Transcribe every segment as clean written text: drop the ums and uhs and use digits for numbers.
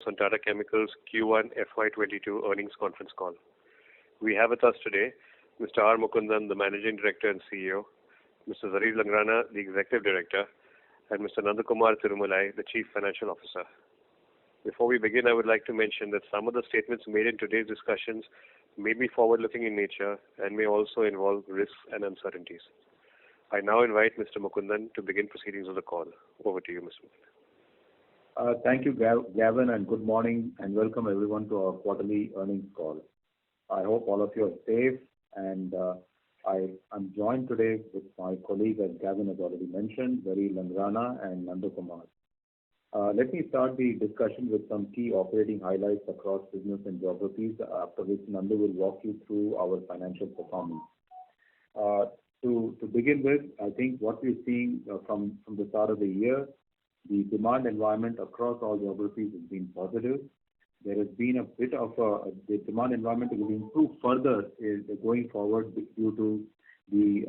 On Tata Chemicals Q1 FY22 earnings conference call. We have with us today Mr. R. Mukundan, the Managing Director and CEO, Mr. Zarir Langrana, the Executive Director, and Mr. Nandakumar Tirumalai, the Chief Financial Officer. Before we begin, I would like to mention that some of the statements made in today's discussions may be forward-looking in nature and may also involve risks and uncertainties. I now invite Mr. Mukundan to begin proceedings of the call. Over to you, Mr. Mukundan. Thank you, Gavin, and good morning and welcome everyone to our quarterly earnings call. I hope all of you are safe, and I'm joined today with my colleagues, as Gavin has already mentioned, Zarir Langrana and Nandakumar. Let me start the discussion with some key operating highlights across business and geographies, after which Nandu will walk you through our financial performance. To begin with, I think what we're seeing from the start of the year, the demand environment across all geographies has been positive. There has been a bit of the demand environment will improve further going forward due to we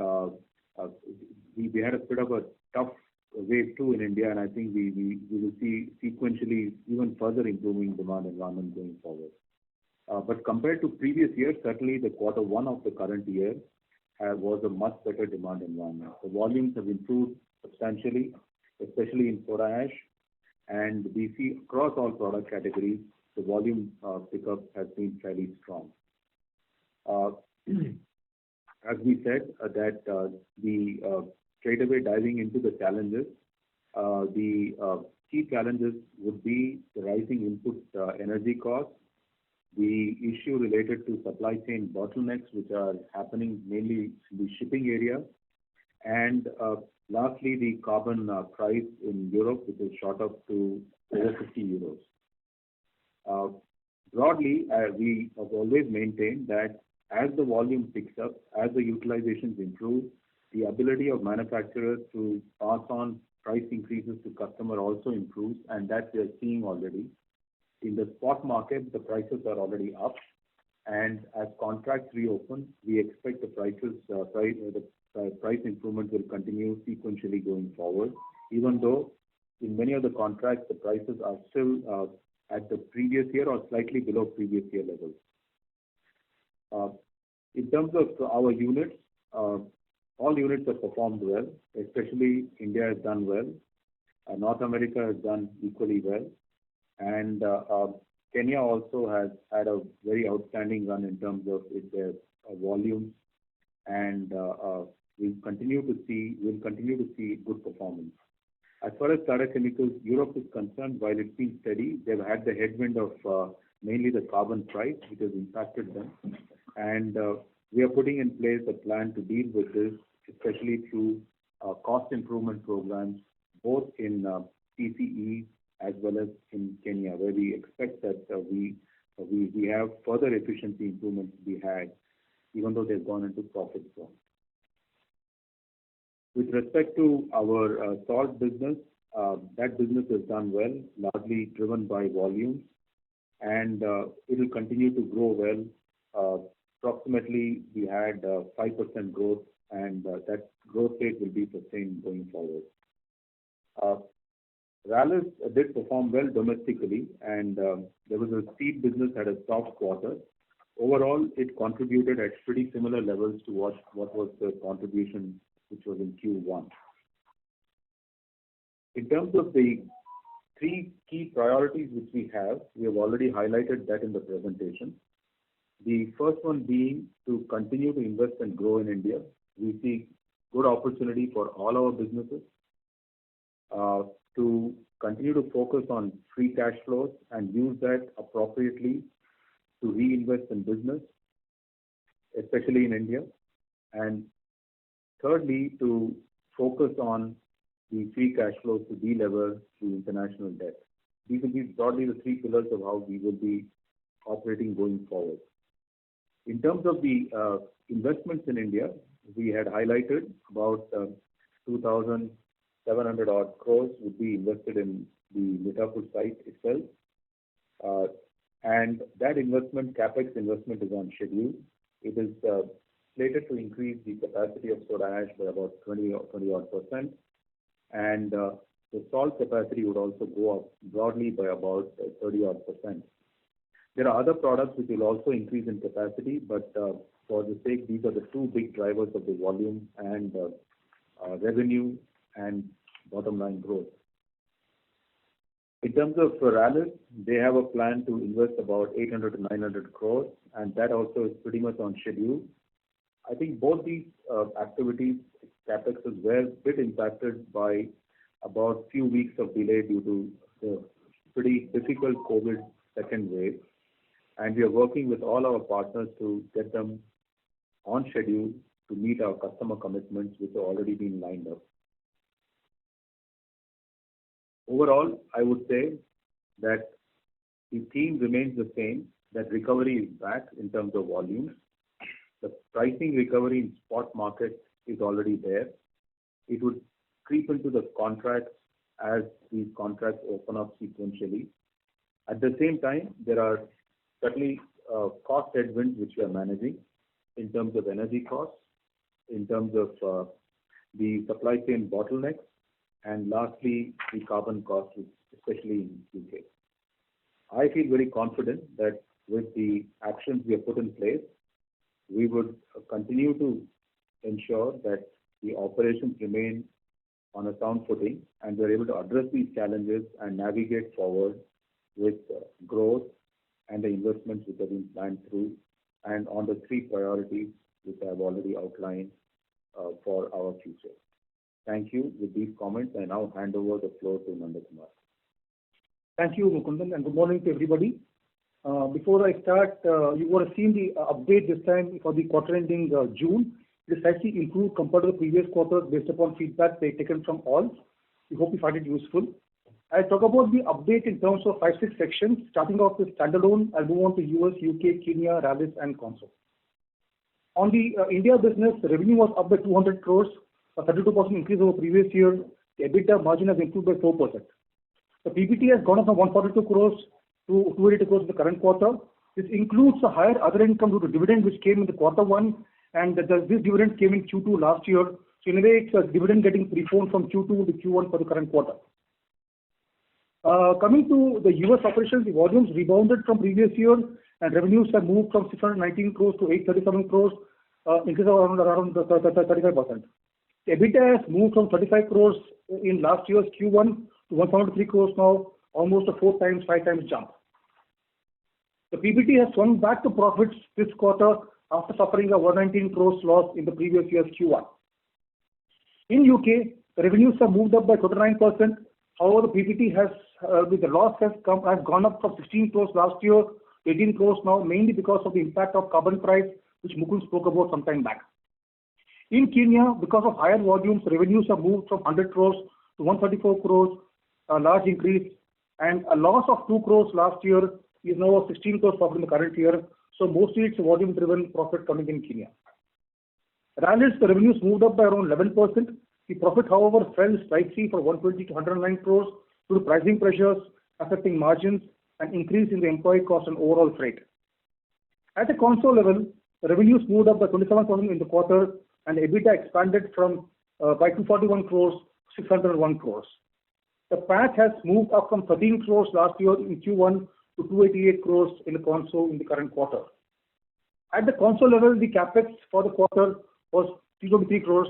had a bit of a tough wave 2 in India, and I think we will see sequentially even further improving demand environment going forward. But compared to previous years, certainly the quarter 1 of the current year was a much better demand environment. The volumes have improved substantially, especially in soda ash, and we see across all product categories the volume pickup has been fairly strong. As we said, straight away diving into the challenges, the key challenges would be the rising input energy costs, the issue related to supply chain bottlenecks which are happening mainly in the shipping area, and lastly, the carbon price in Europe, which has shot up to over 50 euros. Broadly, we have always maintained that as the volume picks up, as the utilizations improve, the ability of manufacturers to pass on price increases to customer also improves, and that we are seeing already. In the spot market, the prices are already up, and as contracts reopen, we expect the price improvement will continue sequentially going forward, even though in many of the contracts the prices are still at the previous year or slightly below previous year levels. In terms of our units, all units have performed well, especially India has done well, North America has done equally well, and Kenya also has had a very outstanding run in terms of its volumes, and we'll continue to see good performance. As far as Tata Chemicals Europe is concerned, while it's been steady, they've had the headwind of mainly the carbon price, which has impacted them, and we are putting in place a plan to deal with this, especially through cost improvement programs, both in TCE as well as in Kenya, where we expect that we have further efficiency improvements to be had, even though they've gone into profit zone. With respect to our salt business, that business has done well, largely driven by volumes, and it will continue to grow well. Approximately, we had 5% growth, and that growth rate will be sustained going forward. Rallis did perform well domestically, and there was a seed business had a soft quarter. Overall, it contributed at pretty similar levels to what was the contribution which was in Q1. In terms of the 3 key priorities which we have already highlighted that in the presentation. The first one being to continue to invest and grow in India. We see good opportunity for all our businesses to continue to focus on free cash flows and use that appropriately to reinvest in business, especially in India. And thirdly, to focus on the free cash flows to delever through international debt. These will be broadly the 3 pillars of how we will be operating going forward. In terms of the investments in India, we had highlighted about 2,700 odd crores would be invested in the Mithapur site itself. And that investment, capex investment, is on schedule. It is slated to increase the capacity of soda ash by about 20 odd percent. And the salt capacity would also go up broadly by about 30-odd%. There are other products which will also increase in capacity, but for the sake, these are the two big drivers of the volume and revenue and bottom line growth. In terms of Rallis, they have a plan to invest about 800 to 900 crores, and that also is pretty much on schedule. I think both these activities, CapExes, were a bit impacted by about few weeks of delay due to the pretty difficult COVID second wave. And we are working with all our partners to get them on schedule to meet our customer commitments, which have already been lined up. Overall, I would say that the theme remains the same, that recovery is back in terms of volumes. The pricing recovery in spot market is already there. It would creep into the contracts as these contracts open up sequentially. At the same time, there are certainly cost headwinds which we are managing in terms of energy costs, in terms of the supply chain bottlenecks, and lastly, the carbon costs, especially in UK. I feel very confident that with the actions we have put in place, we would continue to ensure that the operations remain on a sound footing and we're able to address these challenges and navigate forward with growth and the investments which have been planned through and on the three priorities which I have already outlined for our future. Thank you. With these comments, I now hand over the floor to Nandakumar. Thank you, Mukundan, and good morning to everybody. Before I start, you would have seen the update this time for the quarter ending June. It is slightly improved compared to the previous quarter based upon feedback taken from all. We hope you find it useful. I'll talk about the update in terms of 5-6 sections, starting off with standalone. I'll move on to US, UK, Kenya, Rallis, and Consol. On the India business, the revenue was up by 200 crores, a 32% increase over previous year. The EBITDA margin has improved by 4%. The PBT has gone up from 142 crores to 282 crores in the current quarter. This includes a higher other income due to dividend which came in the quarter one, and this dividend came in Q2 last year. So in a way, it's a dividend getting preponed from Q2 to Q1 for the current quarter. Coming to the US operations, the volumes rebounded from previous year and revenues have moved from 619 crores to 837 crores, increase of around 35%. The EBITDA has moved from 35 crores in last year's Q1 to 173 crores now, almost a 5 times jump. The PBT has swung back to profits this quarter after suffering a 119 crores loss in the previous year's Q1. In UK, the revenues have moved up by 29%. However, the PBT with the loss has gone up from 16 crores last year to 18 crores now, mainly because of the impact of carbon price, which Mukund spoke about some time back. In Kenya, because of higher volumes, revenues have moved from 100 crores to 134 crores, a large increase, and a loss of 2 crores last year is now 16 crores profit in the current year. So mostly it's volume-driven profit coming in Kenya. Rallis, the revenues moved up by around 11%. The profit, however, fell slightly from 120 to 109 crores due to pricing pressures affecting margins and increase in the employee cost and overall freight. At the console level, the revenues moved up by 27% in the quarter and the EBITDA expanded from by 241 crores to 601 crores. The PAT has moved up from 13 crores last year in Q1 to 288 crores in the console in the current quarter. At the console level, the capex for the quarter was 323 crores.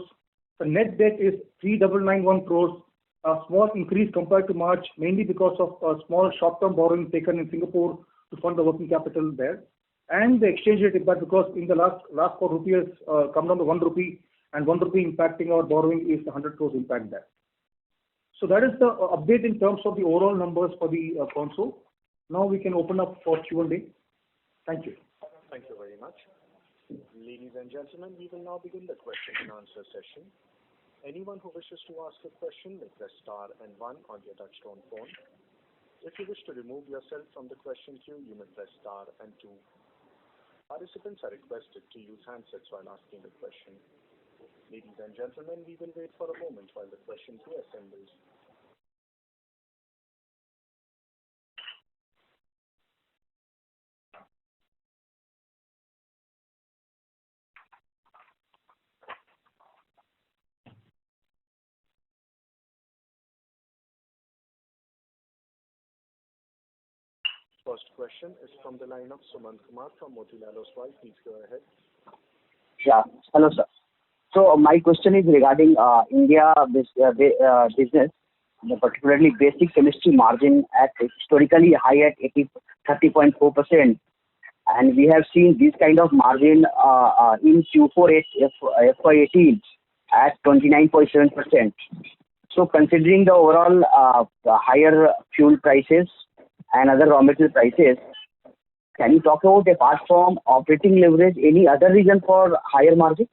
The net debt is 3991 crores, a small increase compared to March, mainly because of a small short-term borrowing taken in Singapore to fund the working capital there. And the exchange rate impact, because in the last 4 rupees come down to 1 rupee, and 1 rupee impacting our borrowing is 100 crores impact there. So that is the update in terms of the overall numbers for the console. Now we can open up for Q&A. Thank you. Thank you very much. Ladies and gentlemen, we will now begin the question and answer session. Anyone who wishes to ask a question may press star and 1 on your touchtone phone. If you wish to remove yourself from the question queue, you may press star and 2. Participants are requested to use handsets while asking the question. Ladies and gentlemen, we will wait for a moment while the question queue assembles. first question is from the line of Sumant Kumar from Motilal Oswal. Please go ahead. Yeah. Hello, sir. So my question is regarding India business, particularly basic chemistry margin at historically high at 30.4%, and we have seen this kind of margin in Q4 FY18 at 29.7%. So considering the overall higher fuel prices and other raw material prices, can you talk about, apart from operating leverage, any other reason for higher margin?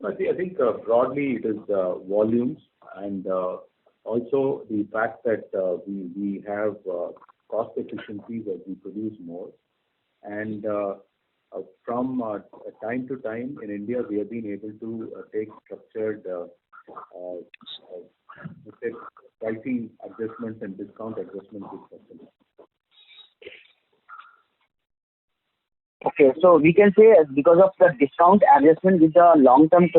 I think broadly it is volumes and also the fact that we have cost efficiencies as we produce more. And from time to time in India, we have been able to take structured pricing adjustments and discount adjustments with customers. Okay, so we can say because of the discount adjustment with the long-term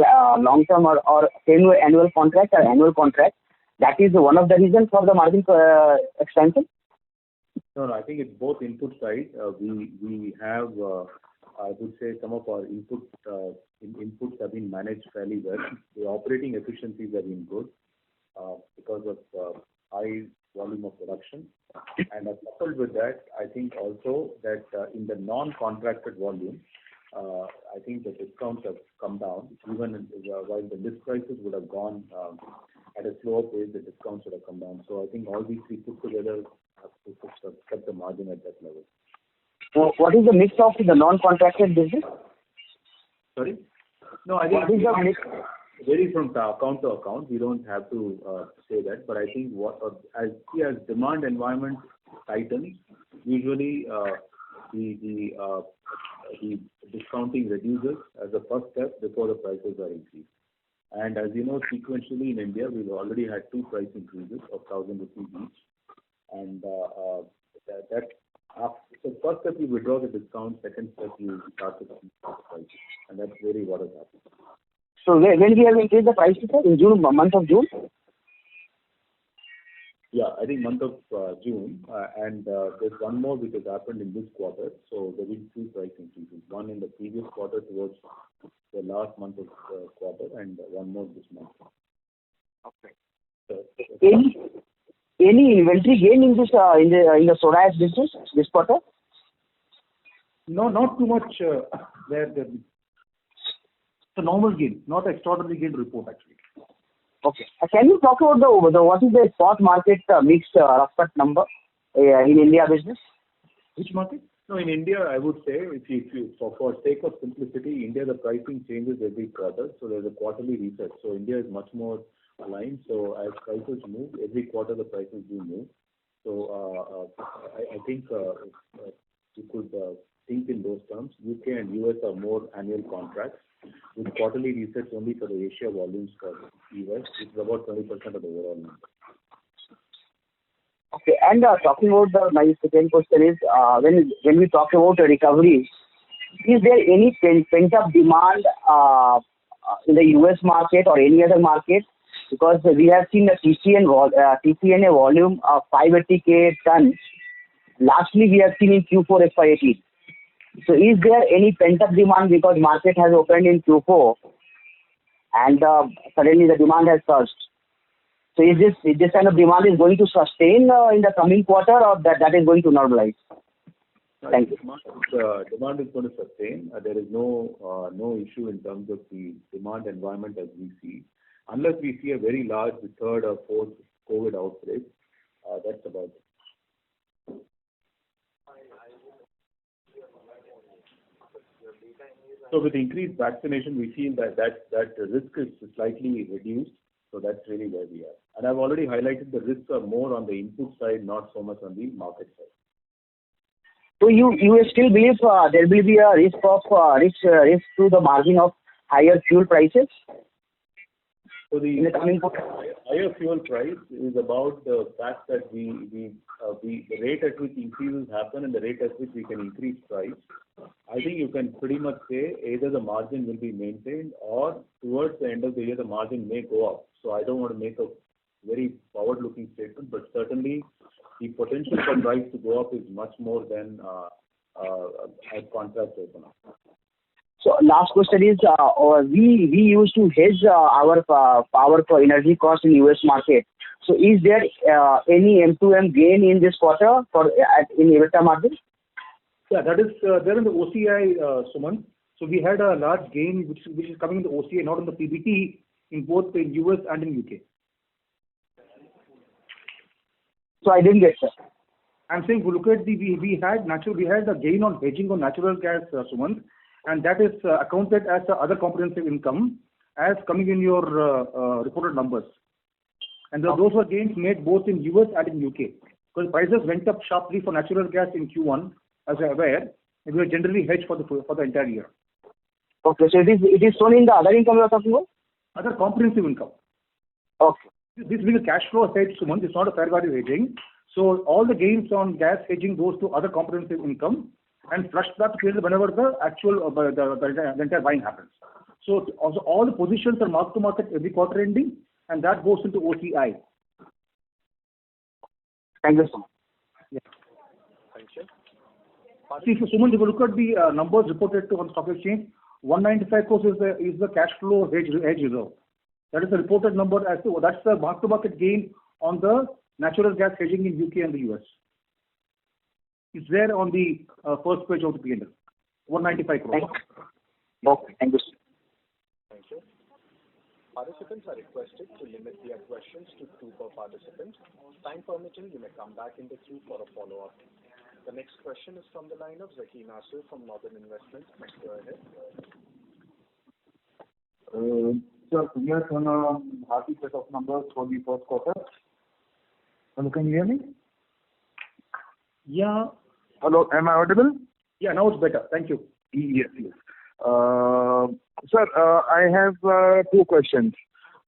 or annual contract or annual contract, that is one of the reasons for the margin expansion? No, I think it's both input side. We have, I would say, some of our inputs have been managed fairly well. The operating efficiencies have been good because of high volume of production. And coupled with that, I think also that in the non-contracted volume, I think the discounts have come down. Even while the list prices would have gone at a slower pace, the discounts would have come down. So I think all these three put together have kept the margin at that level. So what is the mix of the non-contracted business? Sorry? No, I think what is the mix? Varies from account to account. We don't have to say that, but I think as demand environment tightens, usually the discounting reduces as a first step before the prices are increased. And as you know, sequentially in India, we've already had 2 price increases of 1,000 rupees each. And so first step you withdraw the discount, second step you start to increase the prices, and that's really what has happened. So when we have increased the prices, sir, in June, month of June? Yeah, I think month of June, and there's one more which has happened in this quarter. So there will be 2 price increases, one in the previous quarter towards the last month of the quarter, and one more this month. Okay. So, any inventory gain in this in the soda ash business this quarter? No, not too much. It's a normal gain, not extraordinary gain to report actually. Okay. Can you talk about what is the spot market mix rough cut number in India business? Which market? No, in India, I would say, if you for sake of simplicity, India the pricing changes every quarter, so there's a quarterly reset. So India is much more aligned. So as prices move, every quarter the prices do move. So I think you could think in those terms. UK and US are more annual contracts with quarterly resets only for the Asia volumes for US. It's about 20% of the overall number. Okay, and talking about my second question is when we talk about a recovery, is there any pent up demand in the US market or any other market? Because we have seen the TCNA volume of 580k tons. Lastly, we have seen in Q4 FY18. So is there any pent-up demand because market has opened in Q4 and suddenly the demand has surged? So is this kind of demand is going to sustain in the coming quarter or that is going to normalize? Thank you. Demand is going to sustain. There is no issue in terms of the demand environment as we see. Unless we see a very large third or fourth COVID outbreak, that's about it. So with increased vaccination, we feel that risk is slightly reduced. So that's really where we are. And I've already highlighted the risks are more on the input side, not so much on the market side. So you still believe there will be a risk to the margin of higher fuel prices? So the higher fuel price is about the fact that the rate at which increases happen and the rate at which we can increase price. I think you can pretty much say either the margin will be maintained or towards the end of the year the margin may go up. So I don't want to make a very forward-looking statement, but certainly the potential for price to go up is much more than as contracts open up. So last question is, we used to hedge our power for energy cost in US market. So is there any M2M gain in this quarter in EBITDA margin? Yeah, that is there in the OCI, Suman. So we had a large gain which is coming in the OCI, not in the PBT, in both the US and in UK. So I didn't get that. I'm saying, look at we had a gain on hedging on natural gas, Suman, and that is accounted as other comprehensive income as coming in your reported numbers. And those were gains made both in US and in UK, because prices went up sharply for natural gas in Q1, as you're aware, and we were generally hedged for the entire year. Okay, so it is shown in the other income you are talking about? Other comprehensive income. Okay. This being a cash flow hedge, Suman, it's not a fair value hedging. So all the gains on gas hedging goes to other comprehensive income and flush back to P&L whenever the actual the entire buying happens. So also all the positions are marked to market every quarter ending, and that goes into OCI. Thank you so much. Yeah. Thank you. See, so Suman, if you look at the numbers reported on stock exchange, 195 crores is the cash flow hedge reserve. That is the reported number that's the mark to market gain on the natural gas hedging in UK and the US. It's there on the first page of the P&L. 195 crores. Okay, thank you. Thank you. Participants are requested to limit their questions to 2 per participant. Time permitting, you may come back in the queue for a follow-up. The next question is from the line of Zaki Nasir from Northern Investments. Please go ahead. Sir, congrats on a hearty set of numbers for the first quarter. Hello, can you hear me? Yeah. Hello, am I audible? Yeah, now it's better. Thank you. Yes. Sir, I have 2 questions.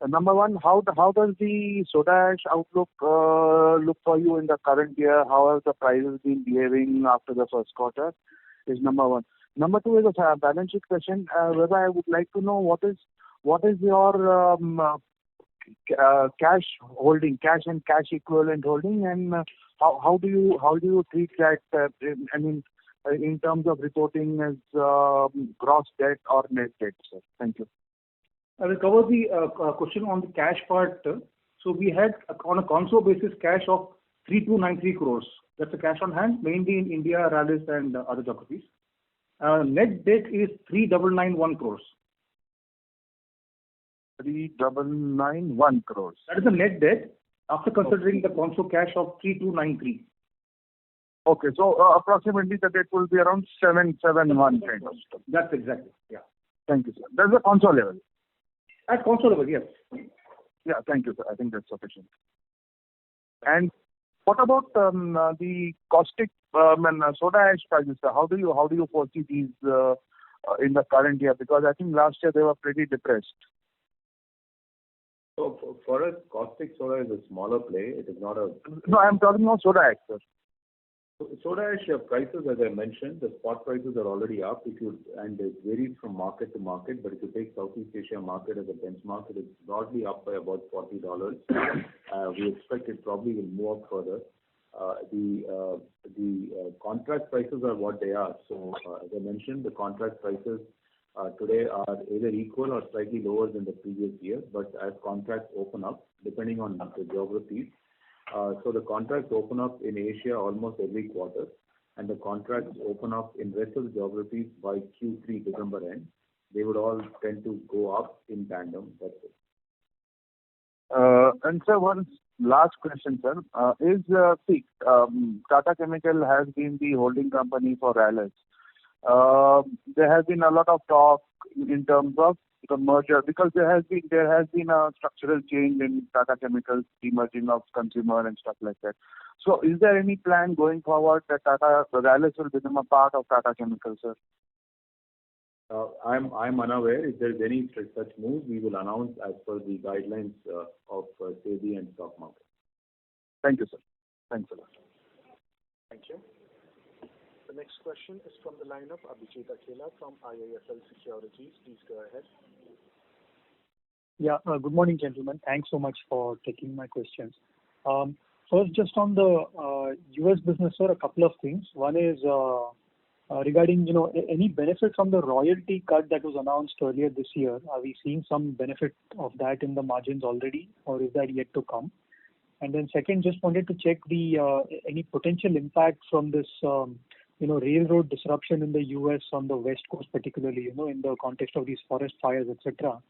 Number one, how does the soda ash outlook look for you in the current year? How have the prices been behaving after the first quarter? Is number one. Number 2 is a balance sheet question. Whether I would like to know what is your cash holding, cash and cash equivalent holding, and how do you treat that? In terms of reporting as gross debt or net debt, sir. Thank you. I will cover the question on the cash part. So we had on a console basis cash of 3293 crores. That's the cash on hand, mainly in India, Rallis and other geographies. Net debt is 3991 crores. 3991 crores. That is the net debt after considering the console cash of 3293. Okay, so approximately the debt will be around 771 kind of stuff. That's exactly, yeah. Thank you, sir. That's the console level. At console level, yes. Yeah, thank you, sir. I think that's sufficient. And what about the caustic soda ash prices, sir? How do you foresee these in the current year? Because I think last year they were pretty depressed. So for us, caustic soda is a smaller play. It is not a... No, I'm talking about soda ash, sir. Soda ash prices, as I mentioned, the spot prices are already up. And it varies from market to market. But if you take Southeast Asia market as a benchmark, it is broadly up by about $40. We expect it probably will move up further. The contract prices are what they are. So as I mentioned, the contract prices today are either equal or slightly lower than the previous year. But as contracts open up, depending on the geographies, so the contracts open up in Asia almost every quarter, and the contracts open up in rest of the geographies by Q3 December end. They would all tend to go up in tandem. That's it. And sir, one last question, sir. Tata Chemical has been the holding company for Rallis. There has been a lot of talk in terms of the merger, because there has been a structural change in Tata Chemicals, the merging of consumer and stuff like that. So is there any plan going forward that Rallis will become a part of Tata Chemicals, sir? I'm unaware. If there's any such move, we will announce as per the guidelines of SEBI and stock market. Thank you, sir. Thanks a lot. Thank you. The next question is from the line of Abhijit Akella from IIFL Securities. Please go ahead. Yeah. Good morning, gentlemen. Thanks so much for taking my questions. First, just on the U.S. business, sir, a couple of things. One is regarding, any benefit from the royalty cut that was announced earlier this year. Are we seeing some benefit of that in the margins already, or is that yet to come? And then second, just wanted to check the any potential impact from this, railroad disruption in the U.S. on the West Coast, particularly, in the context of these forest fires, etc.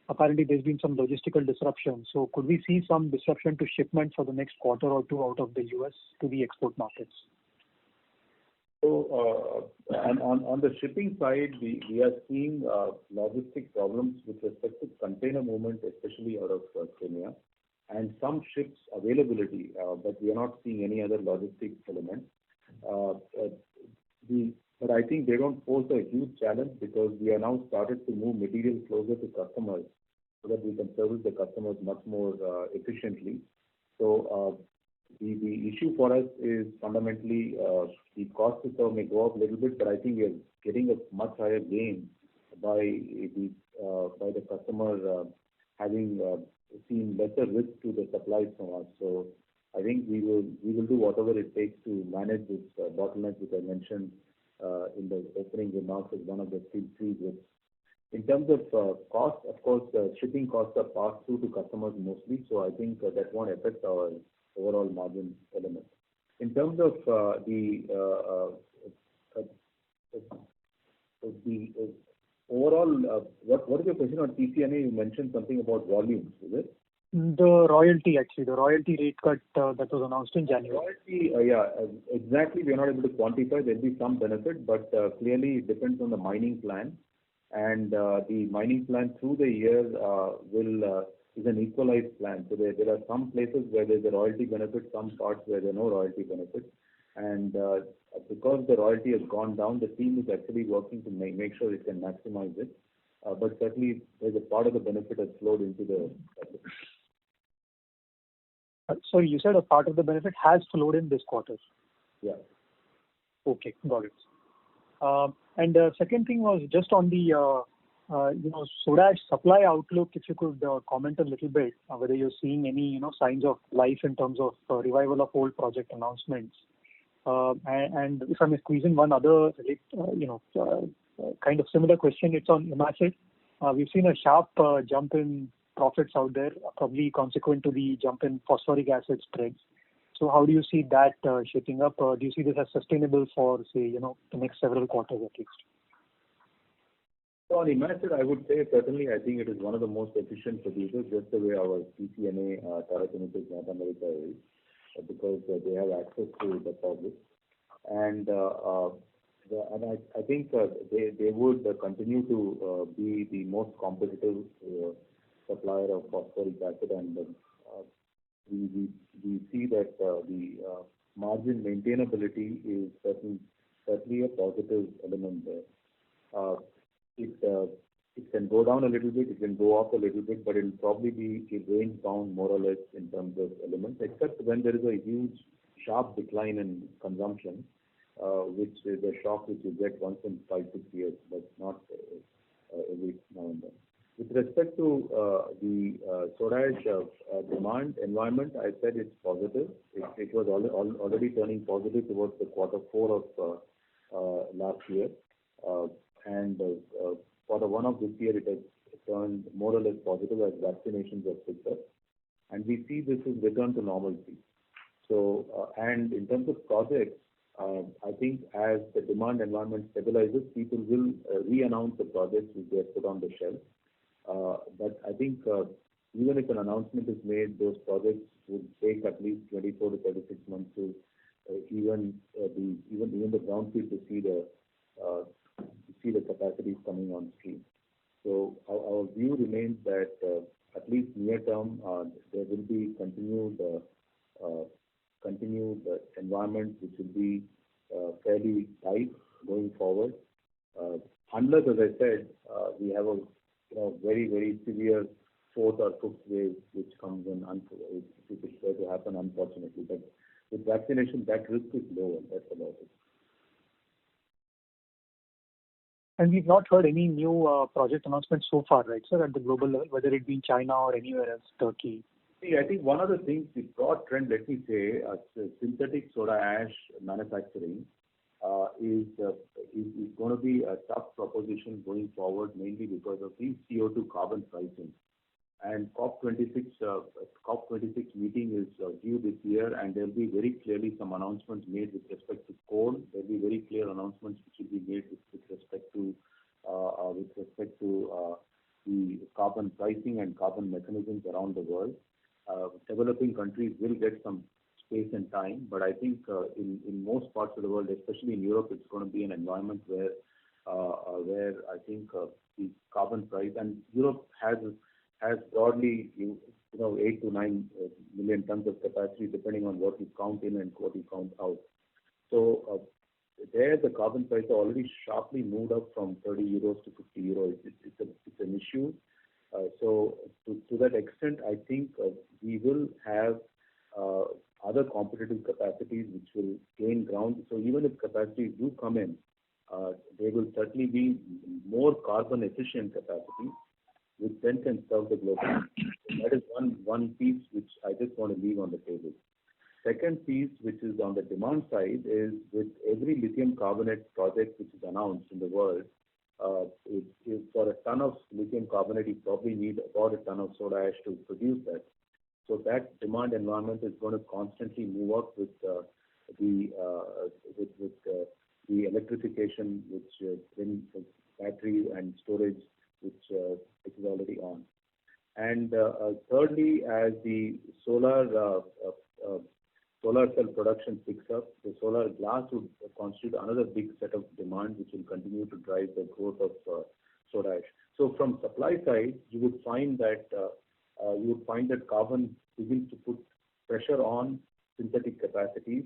Apparently, there's been some logistical disruption. So could we see some disruption to shipment for the next quarter or two out of the U.S. to the export markets? So, on the shipping side, we are seeing logistic problems with respect to container movement, especially out of Kenya, and some ships availability, but we are not seeing any other logistic element. But I think they don't pose a huge challenge because we are now started to move material closer to customers so that we can service the customers much more efficiently. So the issue for us is fundamentally the cost to serve may go up a little bit, but I think we are getting a much higher gain by the customer having seen lesser risk to the supplies from us. So I think we will do whatever it takes to manage this bottleneck, which I mentioned in the opening remarks as one of the three risks. In terms of cost, of course, shipping costs are passed through to customers mostly, so I think that won't affect our overall margin element. In terms of the overall, what is your question on TCNA? You mentioned something about volumes, is it? The royalty rate cut that was announced in January. Royalty, exactly. We are not able to quantify. There will be some benefit, but clearly it depends on the mining plan. And the mining plan through the year is an equalized plan. So there are some places where there's a royalty benefit, some parts where there's no royalty benefit. And because the royalty has gone down, the team is actually working to make sure it can maximize it. But certainly, there's a part of the benefit has flowed into the. Sorry, you said a part of the benefit has flowed in this quarter. Yeah. Okay, got it. And the second thing was just on the soda ash supply outlook. If you could comment a little bit whether you're seeing any signs of life in terms of revival of old project announcements. And if I may squeeze in one other kind of similar question, it's on IMACID. We've seen a sharp jump in profits out there, probably consequent to the jump in phosphoric acid spreads. So how do you see that shaping up? Do you see this as sustainable for, say, the next several quarters at least? So on IMACID, I would say certainly I think it is one of the most efficient producers, just the way our TCNA, Tata Chemicals North America is, because they have access to deposits. And I think they would continue to be the most competitive supplier of phosphoric acid, and we see that the margin maintainability is certainly a positive element there. It can go down a little bit, it can go up a little bit, but it will probably be range bound more or less in terms of elements, except when there is a huge sharp decline in consumption, which is a shock which you get once in 5-6 years, but not every now and then. With respect to the soda ash demand environment, I said it's positive. It was already turning positive towards the Q4 of last year. And Q1 of this year, it has turned more or less positive as vaccinations have picked up. And we see this is return to normalcy. So, and in terms of projects, I think as the demand environment stabilizes, people will re-announce the projects which they have put on the shelf. But I think even if an announcement is made, those projects would take at least 24 to 36 months to even the brownfield to see the capacities coming on stream. So our view remains that at least near term there will be continued environment which will be fairly tight going forward. Unless, as I said, we have a very, very severe fourth or fifth wave which comes in, which is going to happen, unfortunately. But with vaccination, that risk is lower. That's about it. And we've not heard any new project announcements so far, right, sir, at the global level, whether it be in China or anywhere else, Turkey? See, I think one of the things, the broad trend, let me say, synthetic soda ash manufacturing is going to be a tough proposition going forward, mainly because of the CO2 carbon pricing. And COP26 meeting is due this year, and there will be very clearly some announcements made with respect to coal. There will be very clear announcements which will be made with respect to the carbon pricing and carbon mechanisms around the world. Developing countries will get some space and time, but I think in most parts of the world, especially in Europe, it's going to be an environment where I think the carbon price, and Europe has broadly 8 to 9 million tons of capacity, depending on what you count in and what you count out. So there the carbon price already sharply moved up from 30 euros to 50 euros. It's an issue. So to that extent, I think we will have other competitive capacities which will gain ground. So even if capacities do come in, they will certainly be more carbon efficient capacities, which then can serve the global market. So that is one piece which I just want to leave on the table. Second piece, which is on the demand side, is with every lithium carbonate project which is announced in the world, for a ton of lithium carbonate, you probably need about a ton of soda ash to produce that. So that demand environment is going to constantly move up with the electrification, which brings battery and storage, which is already on. And thirdly, as the solar cell production picks up, the solar glass would constitute another big set of demand, which will continue to drive the growth of soda ash. So from supply side, you would find that carbon begins to put pressure on synthetic capacities,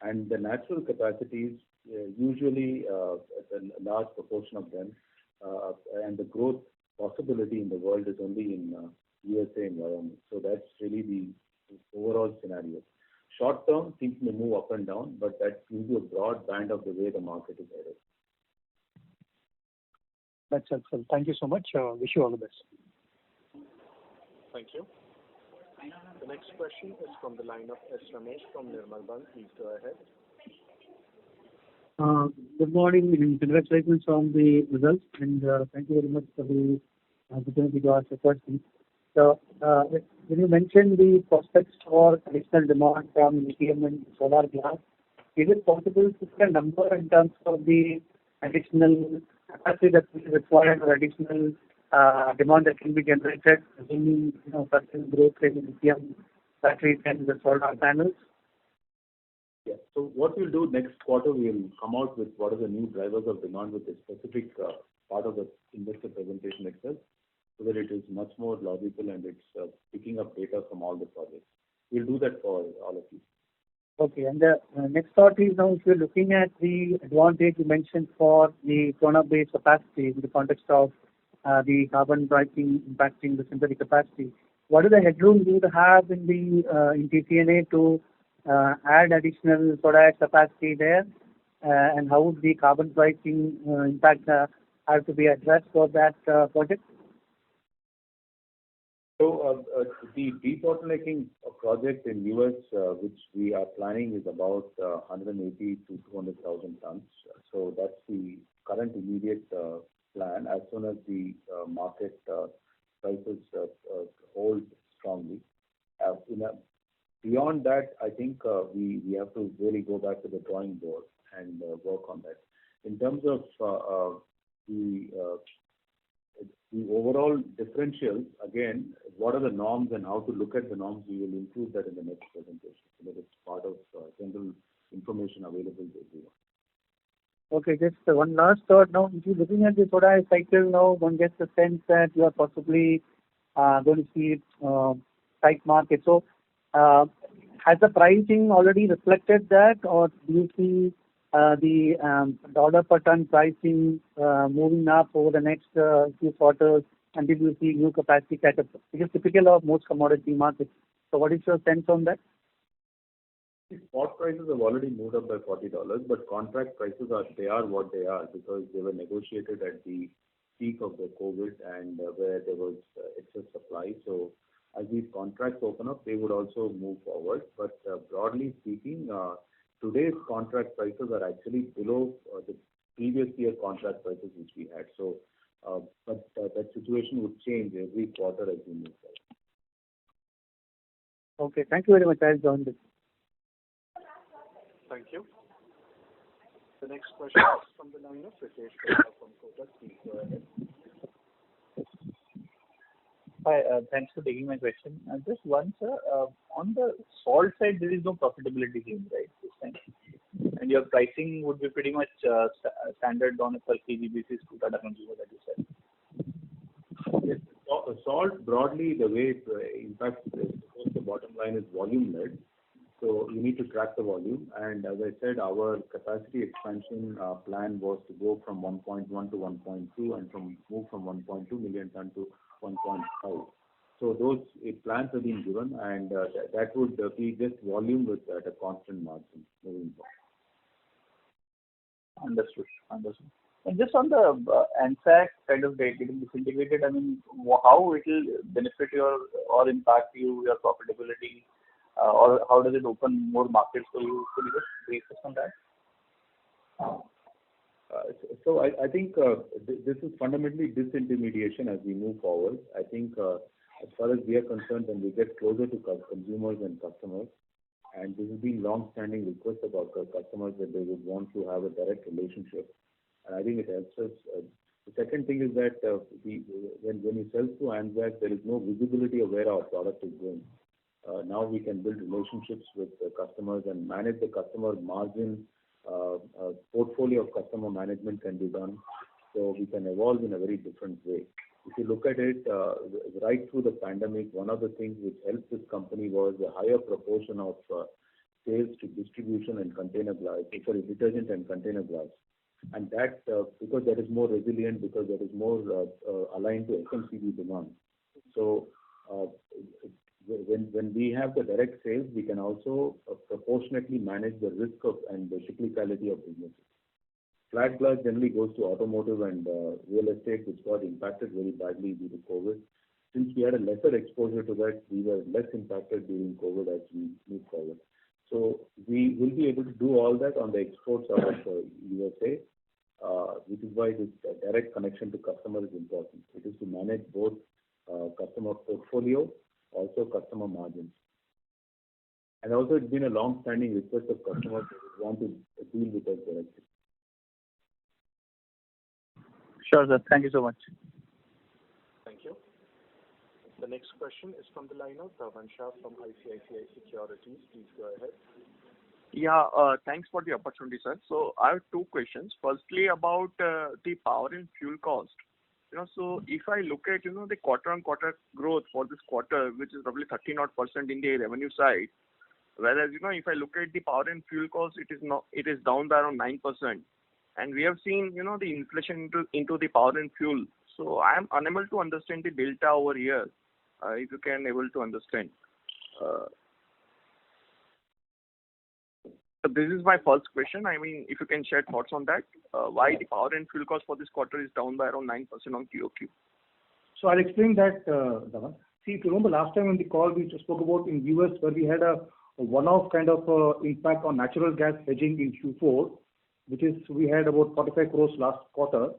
and the natural capacities, usually a large proportion of them, and the growth possibility in the world is only in USA environment. So that's really the overall scenario. Short term, things may move up and down, but that gives you a broad band of the way the market is headed. That's helpful. Thank you so much. Wish you all the best. Thank you. The next question is from the line of S. Ramesh from Nirmal Bang. Please go ahead. Good morning and congratulations on the results, and thank you very much for the opportunity to ask a question. So, when you mentioned the prospects for additional demand from lithium and solar glass, is it possible to put a number in terms of the additional capacity that is required or additional demand that can be generated, assuming certain growth rate in lithium batteries and the solar panels? Yeah. So what we'll do next quarter, we'll come out with what are the new drivers of demand with a specific part of the investor presentation itself, so that it is much more logical and it's picking up data from all the projects. We'll do that for all of you. Okay. And the next thought is, now if you're looking at the advantage you mentioned for the solar-based capacity in the context of the carbon pricing impacting the synthetic capacity, what is the headroom you would have in the in TCNA to add additional soda ash capacity there, and how would the carbon pricing impact have to be addressed for that project? So the debottlenecking project in US, which we are planning, is about 180 to 200,000 tons. So that's the current immediate plan. As soon as the market prices hold strongly. Beyond that, I think we have to really go back to the drawing board and work on that. In terms of the overall differentials, again, what are the norms and how to look at the norms, we will include that in the next presentation, so that it's part of general information available to everyone. Okay, just one last thought. Now, if you're looking at the soda ash cycle now, one gets the sense that you are possibly going to see tight market. So, has the pricing already reflected that, or do you see the dollar per ton pricing moving up over the next few quarters until you see new capacity catch up? It is typical of most commodity markets. So what is your sense on that? Spot prices have already moved up by $40, but contract prices are what they are because they were negotiated at the peak of the COVID and where there was excess supply. So as these contracts open up, they would also move forward. But broadly speaking, today's contract prices are actually below the previous year contract prices which we had. So, but that situation would change every quarter as we move forward. Okay, thank you very much. I'll join this. Thank you. The next question is from the line of Ritesh Gupta from Kotak. Please go ahead. Hi, thanks for taking my question. Just one, sir. On the salt side, there is no profitability gain, right, this time? And your pricing would be pretty much standard on a per kg basis to Tata Consumer, that you said. Yes. Salt, broadly, the way it impacts the bottom line is volume-led. So you need to track the volume. And as I said, our capacity expansion plan was to go from 1.1 to 1.2 and move from 1.2 million ton to 1.5. So those plans have been given, and that would be just volume at a constant margin moving forward. Understood. And just on the ANSAC kind of getting disintegrated, I mean, how it will benefit or impact your profitability, or how does it open more markets for you? Could you just brief us on that? So I think this is fundamentally disintermediation as we move forward. I think as far as we are concerned, when we get closer to consumers and customers, and this has been long-standing request of our customers that they would want to have a direct relationship, and I think it helps us. The second thing is that when you sell through ANSAC, there is no visibility of where our product is going. Now we can build relationships with the customers and manage the customer margin. Portfolio of customer management can be done, so we can evolve in a very different way. If you look at it, right through the pandemic, one of the things which helped this company was a higher proportion of sales to distribution and detergent and container glass. And that, because that is more resilient, because that is more aligned to FMCG demand. So when we have the direct sales, we can also proportionately manage the risk and the cyclicality of businesses. Flat glass generally goes to automotive and real estate, which got impacted very badly due to COVID. Since we had a lesser exposure to that, we were less impacted during COVID as we move forward. So we will be able to do all that on the exports out of USA, which is why this direct connection to customer is important. It is to manage both customer portfolio, also customer margins. And also it's been a long-standing request of customers who want to deal with us directly. Sure, sir. Thank you so much. Thank you. The next question is from the line of Dhavan Shah from ICICI Securities. Please go ahead. Yeah, thanks for the opportunity, sir. So I have two questions. Firstly, about the power and fuel cost. So if I look at, the quarter-on-quarter growth for this quarter, which is roughly 13% in the revenue side, whereas, if I look at the power and fuel cost, it is down by around 9%. And we have seen, the inflation into the power and fuel. So I am unable to understand the delta over here, if you can able to understand. So this is my first question. I mean, if you can share thoughts on that, why the power and fuel cost for this quarter is down by around 9% on QOQ. So I'll explain that, Dhavan. See, if you remember last time in the call we spoke about in US where we had a one-off kind of impact on natural gas hedging in Q4, which is we had about 45 crores last quarter,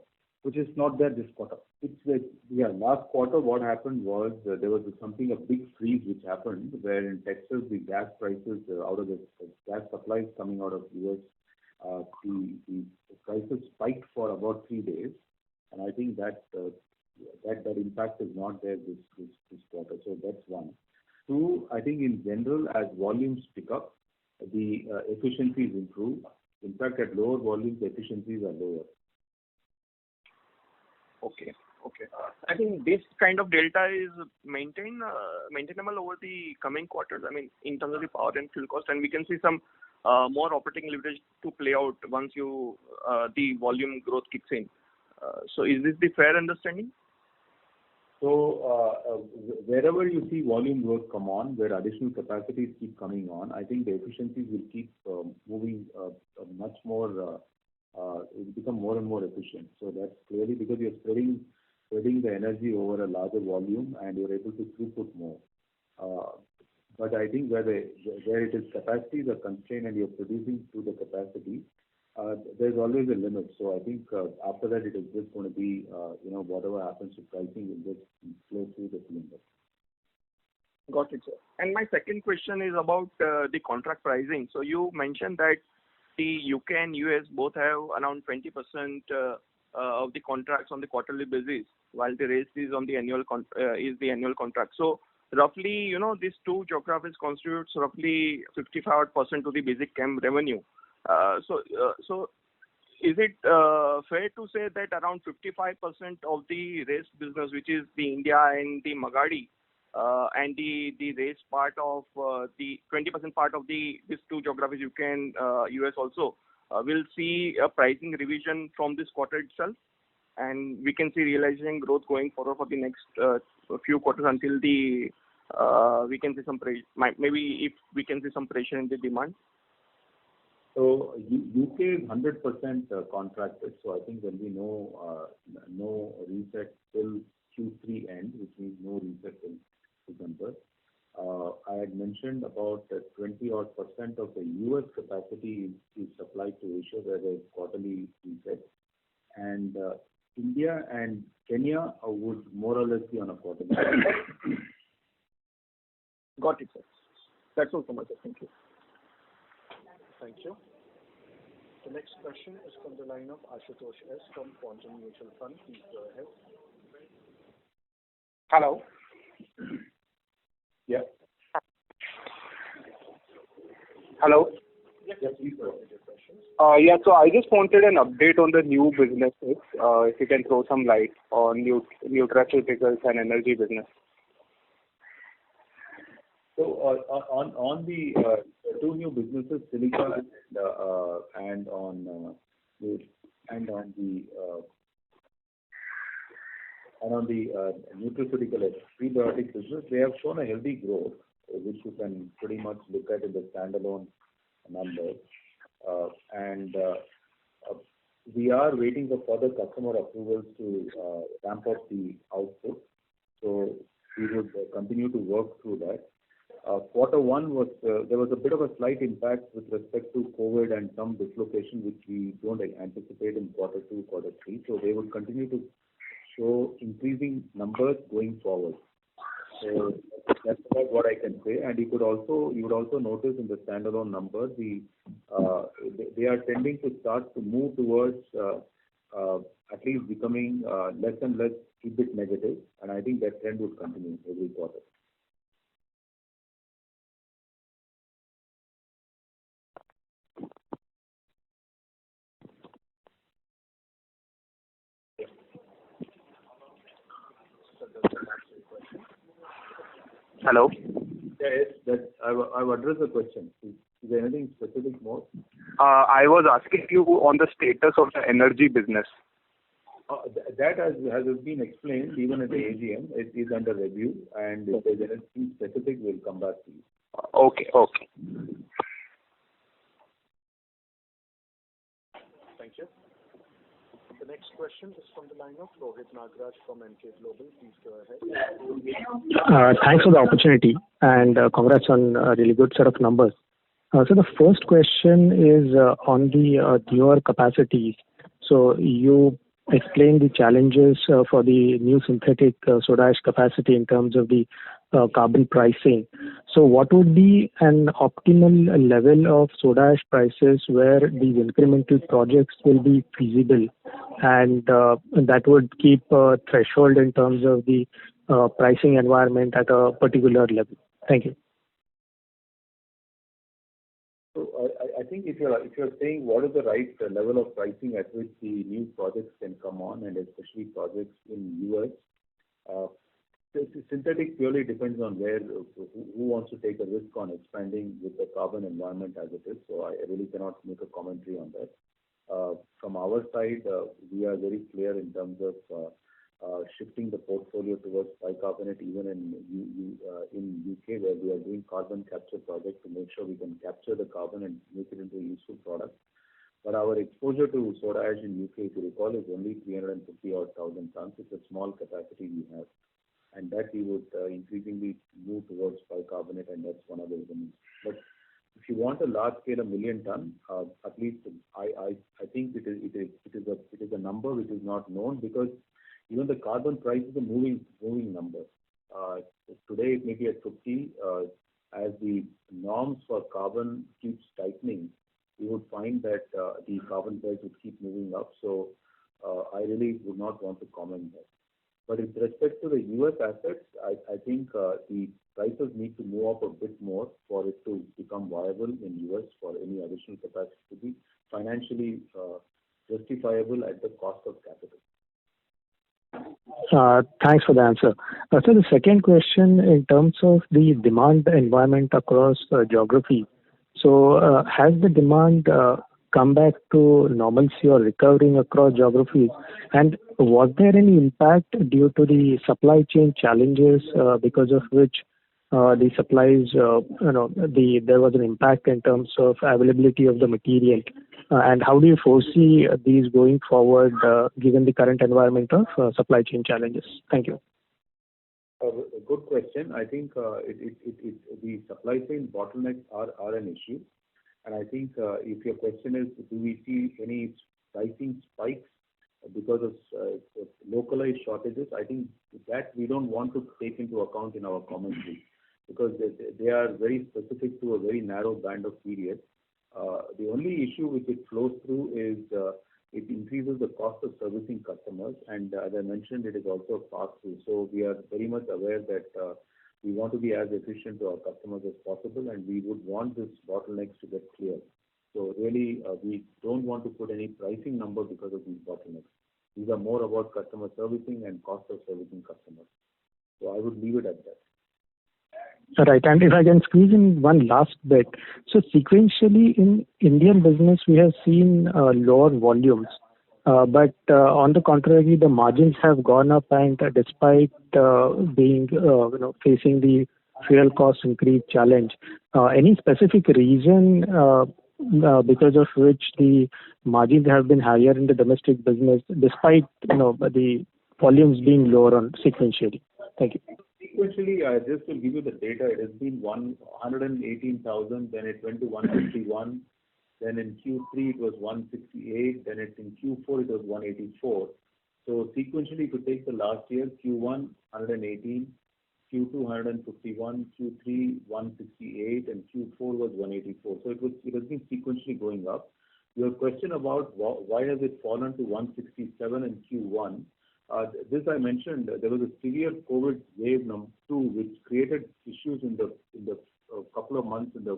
which is not there this quarter. Last quarter what happened was there was a big freeze which happened where in Texas the gas prices out of the gas supplies coming out of US, the prices spiked for about 3 days, and I think that impact is not there this quarter. So that's one. Two, I think in general as volumes pick up, the efficiencies improve. In fact, at lower volumes, the efficiencies are lower. Okay. I think this kind of delta is maintainable over the coming quarters. I mean, in terms of the power and fuel cost, and we can see some more operating leverage to play out once the volume growth kicks in. So is this the fair understanding? Wherever you see volume growth come on, where additional capacities keep coming on, I think the efficiencies will keep moving much more, it will become more and more efficient. So that's clearly because you're spreading the energy over a larger volume and you're able to throughput more. But I think where it is capacities are constrained and you're producing to the capacity, there's always a limit. So I think after that it is just going to be, whatever happens to pricing will just flow through the cylinder. Got it, sir. And my second question is about the contract pricing. So you mentioned that the UK and US both have around 20% of the contracts on the quarterly basis, while the rest is on the annual contract. So roughly, these two geographies constitutes roughly 55% to the basic chem revenue. So is it fair to say that around 55% of the rest business, which is the India and the Magadi, and the rest part of the 20% part of these two geographies, UK and US also, will see a pricing revision from this quarter itself, and we can see realization growth going forward for the next few quarters until we can see some maybe if we can see some pressure in the demand. So UK is 100% contracted. So I think there'll be no reset till Q3 end, which means no reset till December. I had mentioned about 20% of the US capacity is supplied to Asia, where there's quarterly reset, and India and Kenya would more or less be on a quarterly basis. Got it, sir. That's all from my side. Thank you. Thank you. The next question is from the line of Ashutosh S. from Quantum Mutual Fund. Please go ahead. Hello. Yeah. Hello. Yes, please go ahead with your questions. Yeah, so I just wanted an update on the new businesses. If you can throw some light on nutraceuticals and energy business. So on the two new businesses, silica and on the nutraceutical prebiotic business, they have shown a healthy growth, which you can pretty much look at in the standalone numbers. And we are waiting for further customer approvals to ramp up the output. So we would continue to work through that. Quarter one was there was a bit of a slight impact with respect to COVID and some dislocation, which we don't anticipate in quarter two, quarter three. So they will continue to show increasing numbers going forward. So that's about what I can say. And you would also notice in the standalone numbers, they are tending to start to move towards at least becoming less and less EBIT negative, and I think that trend would continue every quarter. Hello. Yes, I've addressed the question. Is there anything specific more? I was asking you on the status of the energy business. That has been explained even at the AGM. It is under review, and if there's anything specific, we'll come back to you. Okay. Thank you. The next question is from the line of Rohit Nagraj from Emkay Global. Please go ahead. Thanks for the opportunity, and congrats on a really good set of numbers. So the first question is on the newer capacities. So you explained the challenges for the new synthetic soda ash capacity in terms of the carbon pricing. So what would be an optimal level of soda ash prices where these incremental projects will be feasible, and that would keep a threshold in terms of the pricing environment at a particular level? Thank you. So I think if you're saying what is the right level of pricing at which the new projects can come on, and especially projects in US, synthetic purely depends on who wants to take a risk on expanding with the carbon environment as it is. So I really cannot make a commentary on that. From our side, we are very clear in terms of shifting the portfolio towards bicarbonate even in UK, where we are doing carbon capture project to make sure we can capture the carbon and make it into a useful product. But our exposure to soda ash in UK, if you recall, is only 350,000 tons. It's a small capacity we have, and that we would increasingly move towards bicarbonate, and that's one of the reasons. But if you want a large scale, 1 million ton, at least I think it is a number which is not known, because even the carbon price is a moving number. Today it may be at 50. As the norms for carbon keeps tightening, you would find that the carbon price would keep moving up. So I really would not want to comment that. But with respect to the US assets, I think the prices need to move up a bit more for it to become viable in US for any additional capacity to be financially justifiable at the cost of capital. Thanks for the answer. So the second question, in terms of the demand environment across geography, so has the demand come back to normalcy or recovering across geographies? And was there any impact due to the supply chain challenges because of which the supplies, there was an impact in terms of availability of the material? And how do you foresee these going forward given the current environment of supply chain challenges? Thank you. A good question. I think the supply chain bottlenecks are an issue. And I think if your question is, do we see any pricing spikes because of localized shortages, I think that we don't want to take into account in our commentary, because they are very specific to a very narrow band of period. The only issue which it flows through is it increases the cost of servicing customers, and as I mentioned, it is also a pass-through. So we are very much aware that we want to be as efficient to our customers as possible, and we would want this bottlenecks to get clear. So really, we don't want to put any pricing number because of these bottlenecks. These are more about customer servicing and cost of servicing customers. So I would leave it at that. Right. And if I can squeeze in one last bit. So sequentially in Indian business, we have seen lower volumes. But on the contrary, the margins have gone up, and despite being, facing the fuel cost increase challenge, any specific reason because of which the margins have been higher in the domestic business, despite, the volumes being lower on sequentially? Thank you. Sequentially, just to give you the data, it has been 118,000, then it went to 151, then in Q3 it was 168, then in Q4 it was 184. So sequentially, if you take the last year, Q1 118, Q2 151, Q3 168, and Q4 was 184. So it has been sequentially going up. Your question about why has it fallen to 167 in Q1? This I mentioned, there was a severe COVID wave number 2, which created issues in the couple of months in the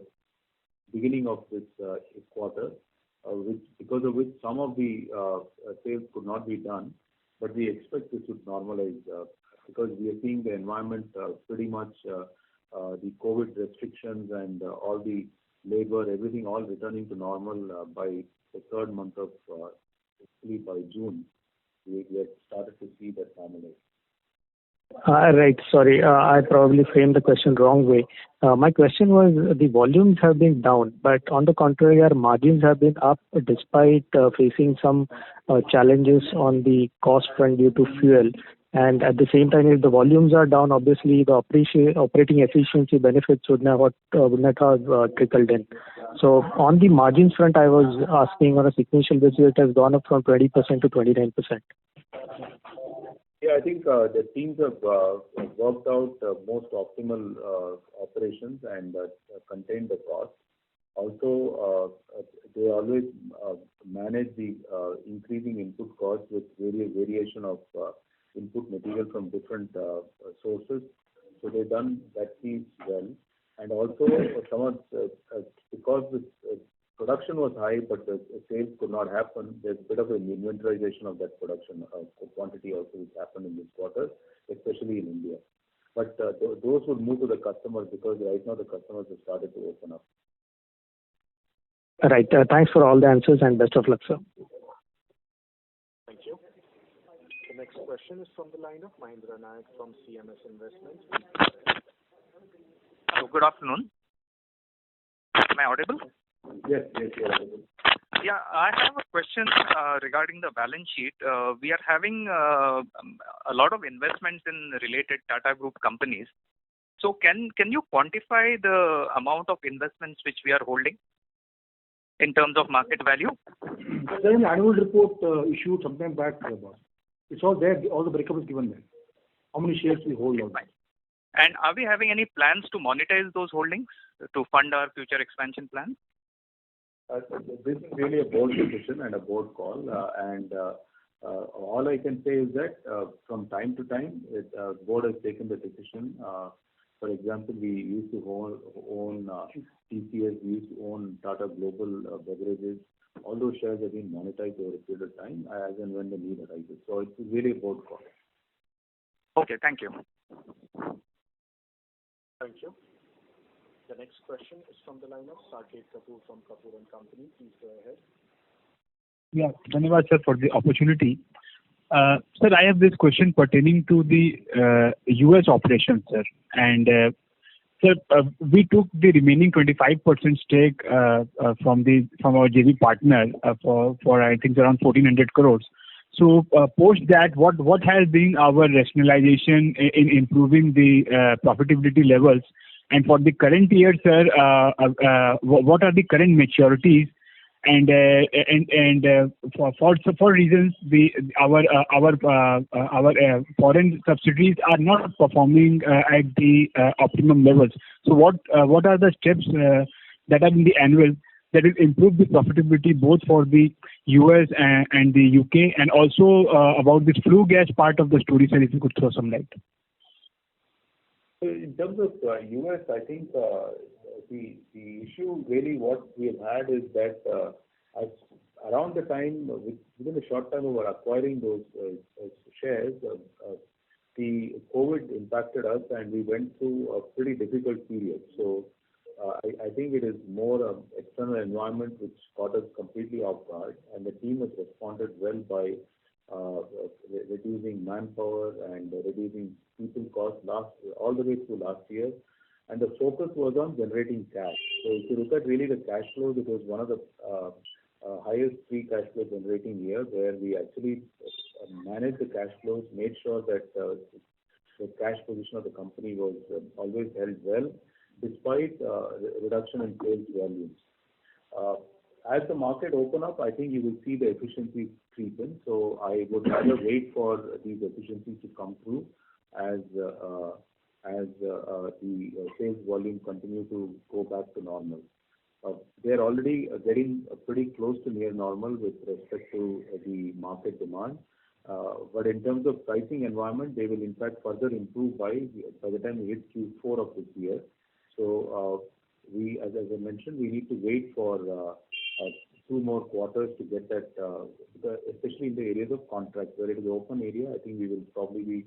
beginning of this quarter, because of which some of the sales could not be done. But we expect this would normalize because we are seeing the environment pretty much the COVID restrictions and all the labor, everything all returning to normal by the third month of, hopefully by June. We have started to see that normalize. Right. Sorry, I probably framed the question wrong way. My question was, the volumes have been down, but on the contrary, our margins have been up despite facing some challenges on the cost front due to fuel. And at the same time, if the volumes are down, obviously the operating efficiency benefits would not have trickled in. So on the margins front, I was asking on a sequential basis, it has gone up from 20% to 29%. Yeah, I think the teams have worked out most optimal operations and contained the cost. Also, they always manage the increasing input costs with variation of input material from different sources. So they've done that piece well. And also, because the production was high, but the sales could not happen, there's a bit of an inventorization of that production quantity also which happened in this quarter, especially in India. But those would move to the customers because right now the customers have started to open up. Right. Thanks for all the answers and best of luck, sir. Thank you. The next question is from the line of Mahendra Nayak from CMS Investments. Hello, good afternoon. Am I audible? Yes, you're audible. Yeah, I have a question regarding the balance sheet. We are having a lot of investments in related Tata Group companies. So can you quantify the amount of investments which we are holding in terms of market value? There's an annual report issued sometime back, boss. It's all there. All the breakup is given there. How many shares we hold on. And are we having any plans to monetize those holdings to fund our future expansion plans? This is really a board decision and a board call. All I can say is that from time to time, the board has taken the decision. For example, we used to own TCS, we used to own Tata Global Beverages. All those shares have been monetized over a period of time as and when the need arises. So it's really a board call. Okay, thank you. Thank you. The next question is from the line of Saket Kapoor from Kapoor & Company. Please go ahead. Yeah, Dhanyavad, sir, for the opportunity. Sir, I have this question pertaining to the US operations, sir. And sir, we took the remaining 25% stake from our JV partner for I think around 1,400 crores. So post that, what has been our rationalization in improving the profitability levels? And for the current year, sir, what are the current maturities? And for reasons our foreign subsidiaries are not performing at the optimum levels. So what are the steps that are in the annual that will improve the profitability both for the US and the UK, and also about this flue gas part of the story, sir, if you could throw some light. In terms of US, I think the issue really what we have had is that around the time, within a short time we were acquiring those shares, the COVID impacted us and we went through a pretty difficult period. So I think it is more an external environment which caught us completely off guard, and the team has responded well by reducing manpower and reducing people costs all the way through last year. And the focus was on generating cash. So if you look at really the cash flows, it was one of the highest free cash flow generating year, where we actually managed the cash flows, made sure that the cash position of the company was always held well, despite reduction in sales volumes. As the market open up, I think you will see the efficiencies creep in. So I would rather wait for these efficiencies to come through as the sales volume continue to go back to normal. They are already getting pretty close to near normal with respect to the market demand. But in terms of pricing environment, they will in fact further improve by the time we hit Q4 of this year. So as I mentioned, we need to wait for 2 more quarters to get that, especially in the areas of contracts. Where it is open area, I think we will probably be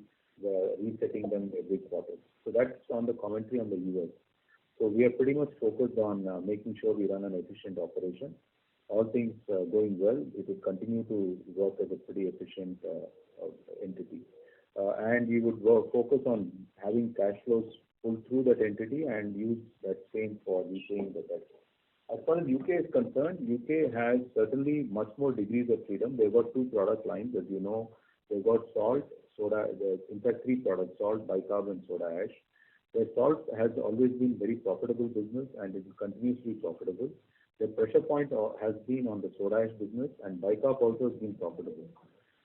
resetting them every quarter. So that's on the commentary on the US. So we are pretty much focused on making sure we run an efficient operation. All things going well, it will continue to work as a pretty efficient entity. And we would focus on having cash flows pull through that entity and use that same for repaying the debt. As far as UK is concerned, UK has certainly much more degrees of freedom. They've got 2 product lines, as you know. They've got salt, soda, in fact 3 products, salt, bicarb and soda ash. The salt has always been very profitable business and it continues to be profitable. The pressure point has been on the soda ash business, and bicarb also has been profitable.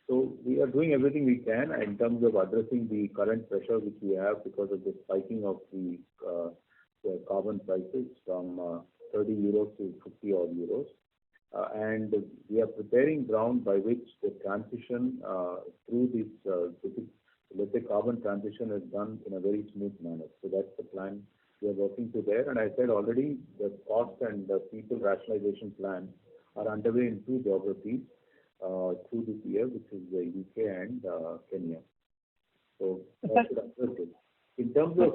So we are doing everything we can in terms of addressing the current pressure which we have because of the spiking of the carbon prices from 30 euros to 50 odd euros. And we are preparing ground by which the transition through this, let's say, carbon transition is done in a very smooth manner. So that's the plan we are working to there. And I said already, the cost and the people rationalization plan are underway in 2 geographies through this year, which is the UK and Kenya. So that's it. In terms of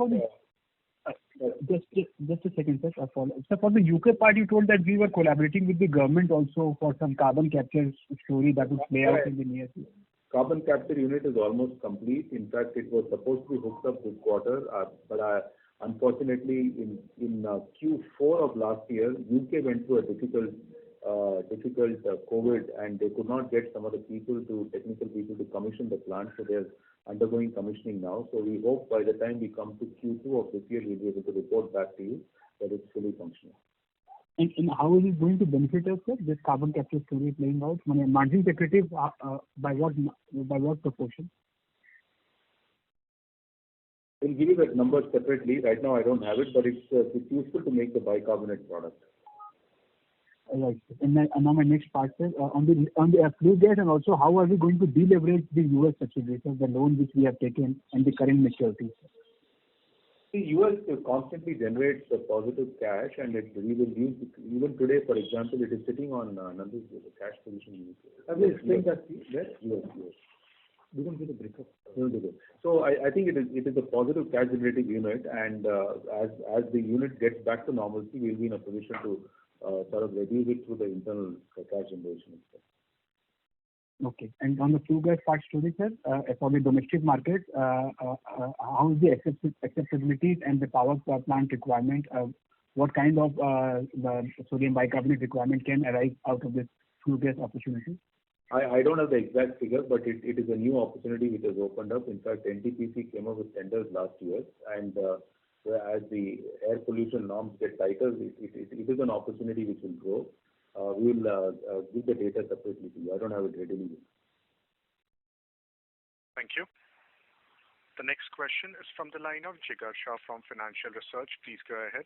just a second, sir. So for the UK part, you told that we were collaborating with the government also for some carbon capture story that would play out in the near future. carbon capture unit is almost complete. In fact, it was supposed to be hooked up this quarter, but unfortunately, in Q4 of last year, UK went through a difficult COVID, and they could not get some of the technical people to commission the plant, so they're undergoing commissioning now. So we hope by the time we come to Q2 of this year, we'll be able to report back to you that it's fully functional. And how is it going to benefit us, sir, this carbon capture story playing out? Margin accretive by what proportion? We'll give you that number separately. Right now, I don't have it, but it's useful to make the bicarbonate product. Right. And now my next part, sir, on the flue gas, and also how are we going to deleverage the US subsidiaries, the loan which we have taken and the current maturity? The US constantly generates a positive cash, and we will use even today, for example, it is sitting on Nandu's cash position. Have you explained that? Yes. We don't get a breakup. So I think it is a positive cash generating unit, and as the unit gets back to normalcy, we'll be in a position to sort of reduce it through the internal cash generation itself. Okay. And on the flue gas part story, sir, for the domestic market, how is the acceptability and the power plant requirement? What kind of the sodium bicarbonate requirement can arise out of this flue gas opportunity? I don't have the exact figure, but it is a new opportunity which has opened up. In fact, NTPC came up with tenders last year, and as the air pollution norms get tighter, it is an opportunity which will grow. We will give the data separately to you. I don't have it readily. Thank you. The next question is from the line of Jigar Shah from Financial Research. Please go ahead.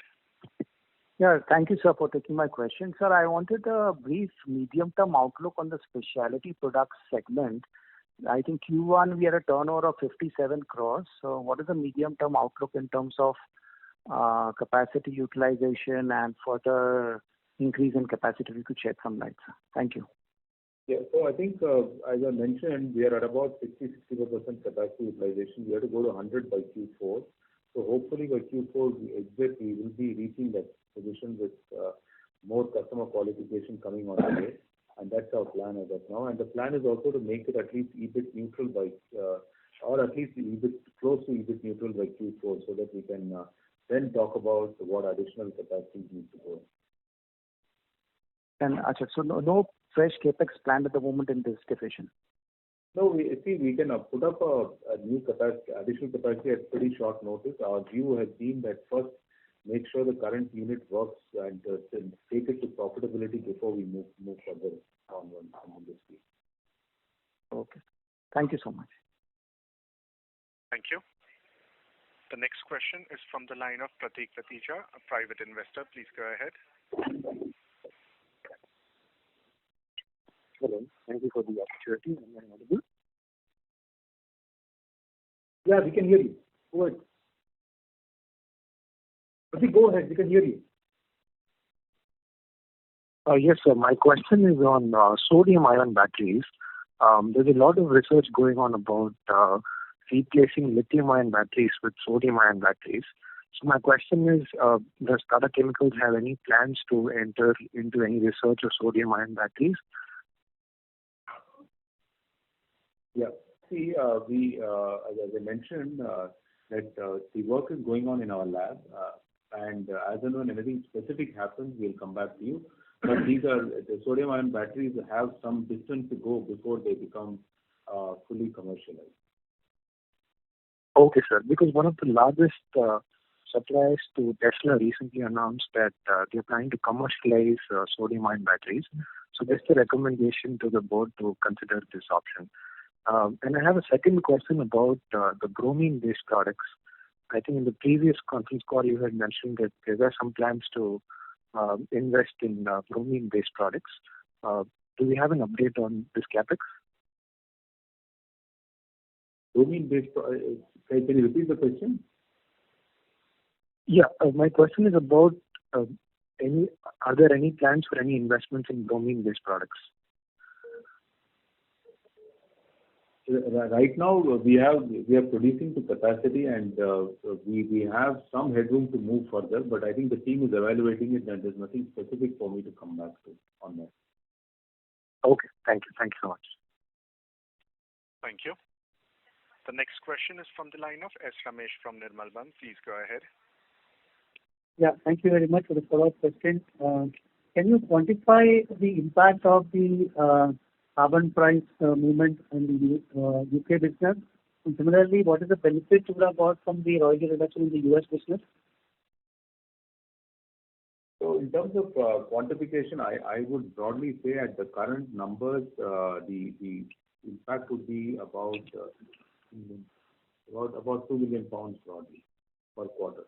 Yeah, thank you, sir, for taking my question. Sir, I wanted a brief medium-term outlook on the specialty products segment. I think Q1 we had a turnover of 57 crores. So what is the medium-term outlook in terms of capacity utilization and further increase in capacity? If you could shed some light, sir. Thank you. Yeah, so I think, as I mentioned, we are at about 60-65% capacity utilization. We have to go to 100 by Q4. So hopefully by Q4 we will be reaching that position with more customer qualification coming on the way, and that's our plan as of now. And the plan is also to make it at least EBIT neutral by, or at least EBIT close to EBIT neutral by Q4, so that we can then talk about what additional capacity needs to go. And so no fresh capex planned at the moment in this division. No, we can put up a new capacity, additional capacity at pretty short notice. Our view has been that first make sure the current unit works and take it to profitability before we move further on this field. Okay. Thank you so much. Thank you. The next question is from the line of Pratik Ratija, a private investor. Please go ahead. Hello. Thank you for the opportunity. Am I audible? Yeah, we can hear you. Go ahead. Pratik, go ahead. We can hear you. Yes, sir. My question is on sodium-ion batteries. There's a lot of research going on about replacing lithium-ion batteries with sodium-ion batteries. So my question is, does Tata Chemicals have any plans to enter into any research of sodium-ion batteries? Yeah. See, we, as I mentioned, that the work is going on in our lab, and as and when anything specific happens, we'll come back to you. But the sodium-ion batteries have some distance to go before they become fully commercialized. Okay, sir. Because one of the largest suppliers to Tesla recently announced that they're planning to commercialize sodium-ion batteries. So just a recommendation to the board to consider this option. And I have a second question about the bromine-based products. I think in the previous conference call you had mentioned that there were some plans to invest in bromine-based products. Do we have an update on this capex? Bromine-based, can you repeat the question? Yeah, my question is about are there any plans for any investments in bromine-based products? Right now, we are producing to capacity, and we have some headroom to move further. But I think the team is evaluating it, and there's nothing specific for me to come back to on that. Okay, thank you so much. Thank you. The next question is from the line of S. Ramesh from Nirmal Bang. Please go ahead. Yeah, thank you very much for the follow-up question. Can you quantify the impact of the carbon price movement in the U.K. business? And similarly, what is the benefit you would have got from the royalty reduction in the U.S. business? So in terms of quantification, I would broadly say at the current numbers, the impact would be about 2 million pounds broadly per quarter.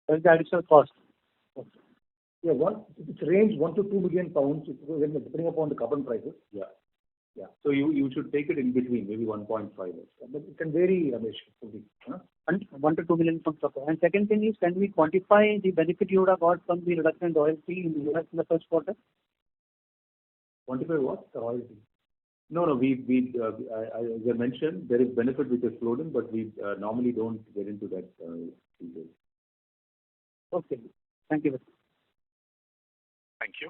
That's the additional cost. Yeah, it's range 1 to 2 million pounds, depending upon the carbon prices. Yeah. So you should take it in between, maybe 1.5. But it can vary, Ramesh. And 1 to 2 million pounds. And second thing is, can we quantify the benefit you would have got from the reduction in royalty in the US in the first quarter? Quantify what? The royalty. No, as I mentioned, there is benefit which is flowed in, but we normally don't get into that detail. Okay. Thank you. Thank you.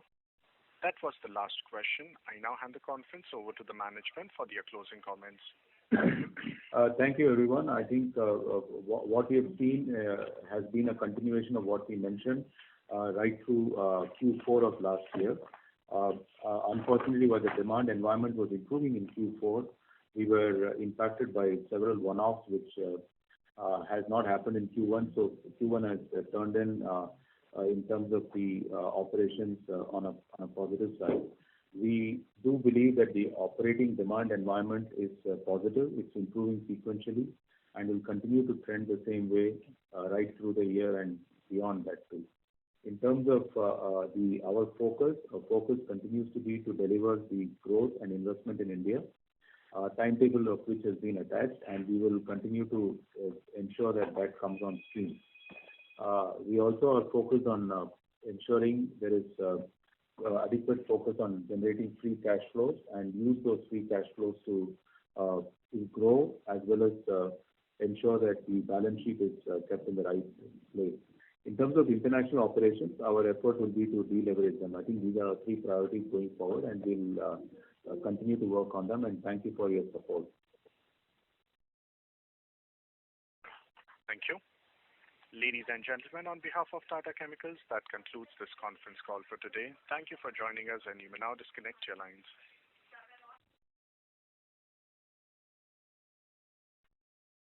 That was the last question. I now hand the conference over to the management for their closing comments. Thank you, everyone. I think what we have seen has been a continuation of what we mentioned right through Q4 of last year. Unfortunately, while the demand environment was improving in Q4, we were impacted by several one-offs, which has not happened in Q1. So Q1 has turned in terms of the operations on a positive side. We do believe that the operating demand environment is positive. It's improving sequentially and will continue to trend the same way right through the year and beyond that too. In terms of our focus continues to be to deliver the growth and investment in India, timetable of which has been attached, and we will continue to ensure that comes on stream. We also are focused on ensuring there is adequate focus on generating free cash flows and use those free cash flows to grow as well as ensure that the balance sheet is kept in the right place. In terms of international operations, our effort will be to deleverage them. I think these are our three priorities going forward, and we'll continue to work on them. And thank you for your support. Thank you. Ladies and gentlemen, on behalf of Tata Chemicals, that concludes this conference call for today. Thank you for joining us, and you may now disconnect your lines.